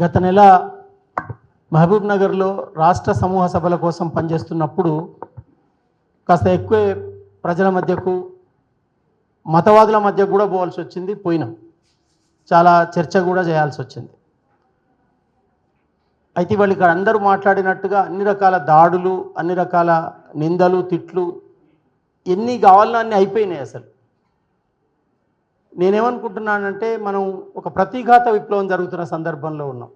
గత నెల మహబూబ్ నగర్లో రాష్ట్ర సమూహ సభల కోసం పనిచేస్తున్నప్పుడు కాస్త ఎక్కువ ప్రజల మధ్యకు మతవాదుల మధ్య కూడా పోవాల్సి వచ్చింది. పోయినాం, చాలా చర్చ కూడా చేయాల్సి వచ్చింది. అయితే వాళ్ళు ఇక్కడ అందరూ మాట్లాడినట్టుగా అన్ని రకాల దాడులు, అన్ని రకాల నిందలు, తిట్లు ఎన్ని కావాలన్నా అన్నీ అయిపోయినాయి. అసలు నేనేమనుకుంటున్నానంటే మనం ఒక ప్రతిఘాత విప్లవం జరుగుతున్న సందర్భంలో ఉన్నాం.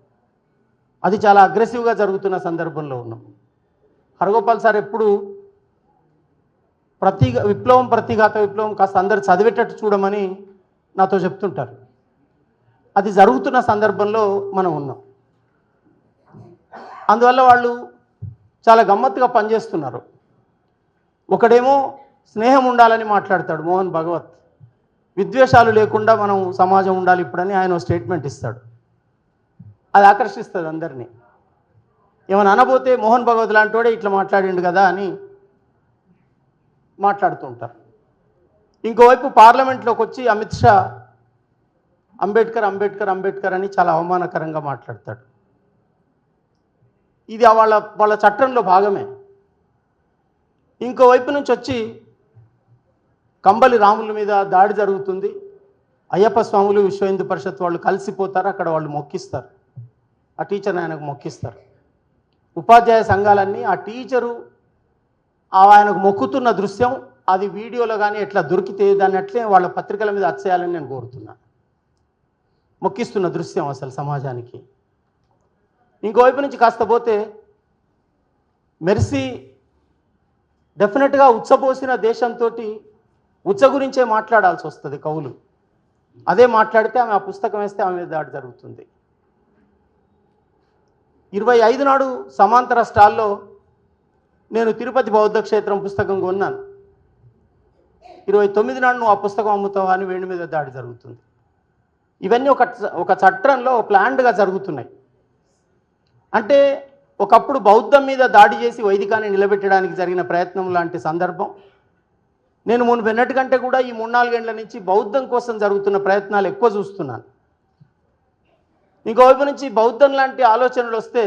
అది చాలా అగ్రెసివ్గా జరుగుతున్న సందర్భంలో ఉన్నాం. హరగోపాల్ సార్ ఎప్పుడు ప్రతిఘాత విప్లవం కాస్త అందరు చదివేటట్టు చూడమని నాతో చెప్తుంటారు. అది జరుగుతున్న సందర్భంలో మనం ఉన్నాం. అందువల్ల వాళ్ళు చాలా గమ్మత్తుగా పనిచేస్తున్నారు. ఒకడేమో స్నేహం ఉండాలని మాట్లాడతాడు మోహన్ భగవత్, విద్వేషాలు లేకుండా మనం సమాజం ఉండాలి ఇప్పుడని ఆయన స్టేట్మెంట్ ఇస్తాడు. అది ఆకర్షిస్తుంది అందరినీ. ఏమైనా అనబోతే మోహన్ భగవత్ లాంటి వాడే ఇట్లా మాట్లాడిండు కదా అని మాట్లాడుతూ ఉంటారు. ఇంకోవైపు పార్లమెంట్లోకి వచ్చి అమిత్ షా అంబేద్కర్ అంబేద్కర్ అంబేద్కర్ అని చాలా అవమానకరంగా మాట్లాడతాడు. ఇది వాళ్ళ చట్టంలో భాగమే. ఇంకోవైపు నుంచి వచ్చి కంబలి రాముల మీద దాడి జరుగుతుంది, అయ్యప్ప స్వాములు విశ్వ హిందూ పరిషత్ వాళ్ళు కలిసిపోతారు, అక్కడ వాళ్ళు మొక్కిస్తారు, ఆ టీచర్ని ఆయనకు మొక్కిస్తారు. ఉపాధ్యాయ సంఘాలన్నీ ఆ టీచరు ఆయనకు మొక్కుతున్న దృశ్యం అది వీడియోలో కానీ ఎట్లా దొరికితే దాన్ని అట్లే వాళ్ళ పత్రికల మీద వచ్చేయాలని నేను కోరుతున్నాను. మొక్కిస్తున్న దృశ్యం అసలు సమాజానికి. ఇంకోవైపు నుంచి కాస్త పోతే మెర్సీ డెఫినెట్గా ఉచ్చబోసిన దేశంతో ఉచ్చ గురించే మాట్లాడాల్సి వస్తుంది కవులు. అదే మాట్లాడితే ఆమె ఆ పుస్తకం వేస్తే ఆమె మీద దాడి జరుగుతుంది. 25 నాడు సమాంతర స్టాల్లో నేను తిరుపతి బౌద్ధ క్షేత్రం పుస్తకం కొన్నాను. 29 నాడు నువ్వు ఆ పుస్తకం అమ్ముతావా అని వేణి మీద దాడి జరుగుతుంది. ఇవన్నీ ఒక చట్టంలో ప్లాన్డ్గా జరుగుతున్నాయి. అంటే ఒకప్పుడు బౌద్ధం మీద దాడి చేసి వైదికాన్ని నిలబెట్టడానికి జరిగిన ప్రయత్నం లాంటి సందర్భం నేను మునుపెన్నటికంటే కూడా ఈ 3-4 ఏళ్ల నుంచి బౌద్ధం కోసం జరుగుతున్న ప్రయత్నాలు ఎక్కువ చూస్తున్నాను. ఇంకోవైపు నుంచి బౌద్ధం లాంటి ఆలోచనలు వస్తే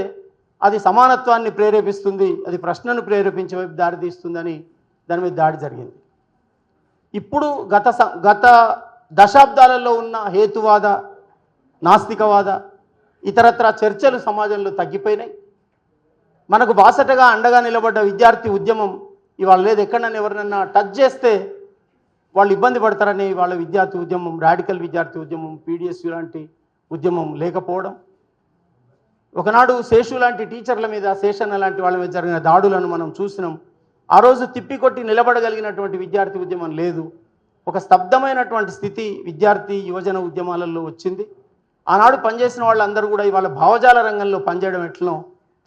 అది సమానత్వాన్ని ప్రేరేపిస్తుంది, అది ప్రశ్నను ప్రేరేపించే వైపు దారి తీస్తుందని దాని మీద దాడి జరిగింది. ఇప్పుడు గత దశాబ్దాలలో ఉన్న హేతువాద, నాస్తికవాద, ఇతరత్ర చర్చలు సమాజంలో తగ్గిపోయినాయి. మనకు బాసటగా అండగా నిలబడ్డ విద్యార్థి ఉద్యమం ఇవాళ లేదు. ఎక్కడన్నా ఎవరినన్నా టచ్ చేస్తే వాళ్ళు ఇబ్బంది పడతారని వాళ్ళ విద్యార్థి ఉద్యమం, రాడికల్ విద్యార్థి ఉద్యమం, పీడిఎస్యు లాంటి ఉద్యమం లేకపోవడం, ఒకనాడు శేషు లాంటి టీచర్ల మీద, శేషన్న లాంటి వాళ్ళ మీద జరిగిన దాడులను మనం చూసినాం. ఆ రోజు తిప్పికొట్టి నిలబడగలిగినటువంటి విద్యార్థి ఉద్యమం లేదు. ఒక స్తబ్దమైనటువంటి స్థితి విద్యార్థి యువజన ఉద్యమాలలో వచ్చింది. ఆనాడు పనిచేసిన వాళ్ళందరూ కూడా ఇవాళ భావజాల రంగంలో పనిచేయడం ఎట్లనో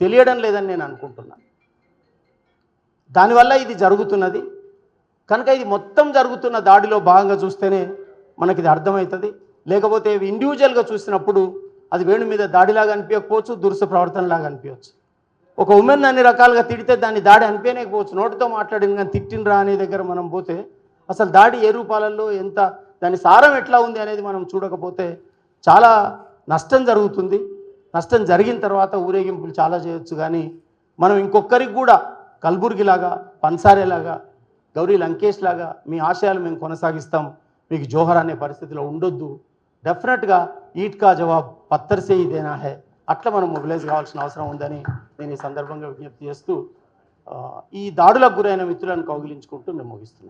తెలియడం లేదని నేను అనుకుంటున్నాను. దానివల్ల ఇది జరుగుతున్నది కనుక ఇది మొత్తం జరుగుతున్న దాడిలో భాగంగా చూస్తేనే మనకి ఇది అర్థమవుతుంది. లేకపోతే ఇండివిజువల్గా చూసినప్పుడు అది వేణు మీద దాడిలాగా అనిపించకపోవచ్చు, దురుసు ప్రవర్తనలాగా అనిపించవచ్చు. ఒక ఉమెన్ అన్ని రకాలుగా తిడితే దాన్ని దాడి అనిపించకపోవచ్చు, నోటితో మాట్లాడింది కానీ తిట్టినరా అనే దగ్గర మనం పోతే అసలు దాడి ఏ రూపాలలో ఎంత, దాని సారం ఎట్లా ఉంది అనేది మనం చూడకపోతే చాలా నష్టం జరుగుతుంది. నష్టం జరిగిన తర్వాత ఊరేగింపులు చాలా చేయొచ్చు, కానీ మనం ఇంకొకరికి కూడా కల్బుర్గిలాగా, పన్సారేలాగా, గౌరీ లంకేష్ లాగా మీ ఆశయాలు మేము కొనసాగిస్తాం, మీకు జోహర్ అనే పరిస్థితిలో ఉండొద్దు. డెఫినెట్గా ఈట్ కా జవాబ్ Patthar say he Dena high, అట్లా మనం మొబిలైజ్ కావాల్సిన అవసరం ఉందని నేను ఈ సందర్భంగా విజ్ఞప్తి చేస్తూ ఈ దాడులకు గురైన మిత్రులను కౌగిలించుకుంటూ నేను ముగిస్తున్నాను.